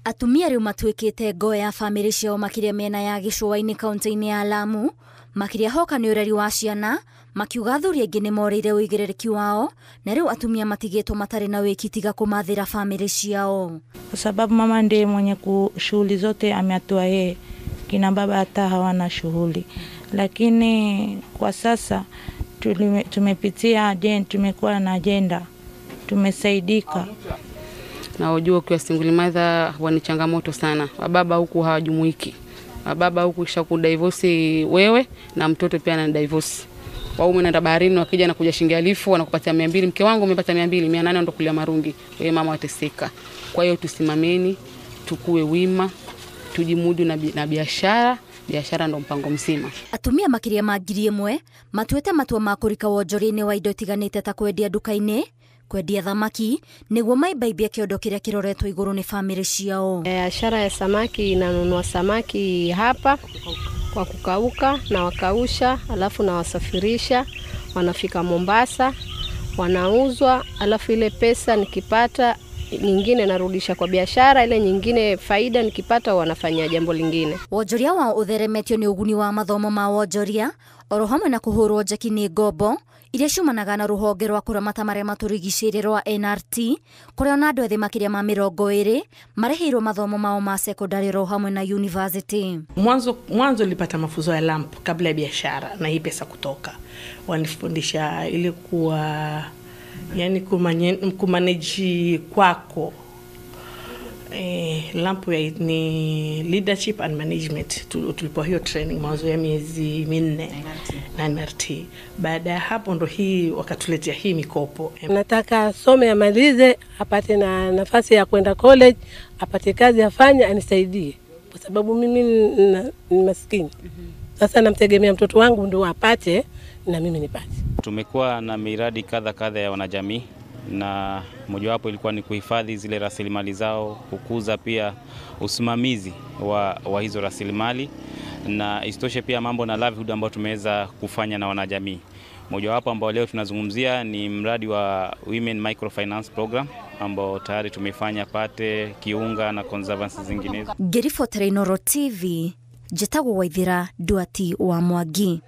Atumia riu matuikite ngo ya family ciao makiria mena ya gicua-ini kaunti-ini ya Lamu makiria hoka ni ureri wa ciana makiuga athuri aingi ni morire uigiririki wao na riu atumia matigitwo matari na wiki tiga kumathira family ciao, kwa sababu mama ndiye mwenye shughuli zote ameatoa yeye, kina baba hata hawana shughuli. Lakini kwa sasa tumepitia tumekuwa na agenda, tumesaidika. Na ujue kwa single mother ni changamoto sana. Baba huku hawajumuiki. Baba huku kisha kudivorce wewe na mtoto pia na divorce. Waume naenda baharini wakija na kuja shilingi 1000 wanakupatia 200. Mke wangu umepata 200, 800 ndo kulia marungi. Wewe mama wateseka. Kwa hiyo tusimameni, tukue wima, tujimudu na biashara. Biashara ndo mpango mzima. Atumia makiria magirie mwe matuete matua makurika wonjori-ini wa indo tiganite ta kwendia duka-ini, kwendia thamaki niguo maibaibia kiondo kiria kiroretwo iguru ni family ciao. Biashara ya samaki, inanunua samaki hapa kwa kukauka na wakausha, alafu na wasafirisha, wanafika Mombasa, wanauzwa, alafu ile pesa nikipata nyingine narudisha kwa biashara, ile nyingine faida nikipata wanafanya jambo lingine. Wonjoria wa utheremetio ni uguni wa mathomo ma wonjoria oro hamwe na kuhurwo njeki ni ngombo iria ciumanaga na ruhonge rwa kuramata maria maturigicĩirie rwa NRT, kuria ona andu ethĩ makiria ma 20 marĩhĩirwo mathomo mao ma secondary ro hamwe na university. Mwanzo nilipata mafunzo ya LAMP kabla ya biashara na hii pesa kutoka. Wanifundisha ile kuwa yani kumanage kwako. LAMP ni leadership and management. Tulipewa hiyo training mwanzo ya miezi 4 na NRT. Baada ya hapo ndo hii wakatuletea hii mikopo. Nataka some amalize, apate na nafasi ya kwenda college, apate kazi afanye, anisaidie kwa sababu mimi ni maskini. Sasa namtegemea mtoto wangu ndo apate na mimi nipate. Tumekuwa na miradi kadha ya wanajamii, na mojawapo ilikuwa ni kuhifadhi zile rasilimali zao, kukuza pia usimamizi wa hizo rasilimali, na isitoshe pia mambo na livelihood ambao tumeweza kufanya na wanajamii. Mojawapo ambao leo tunazungumzia ni mradi wa Women Microfinance Program ambao tayari tumefanya pate, kiunga na conservancy zinginezo. Ngirifotere Inoro TV, Jetago Waithira, Duati wa Mwangi.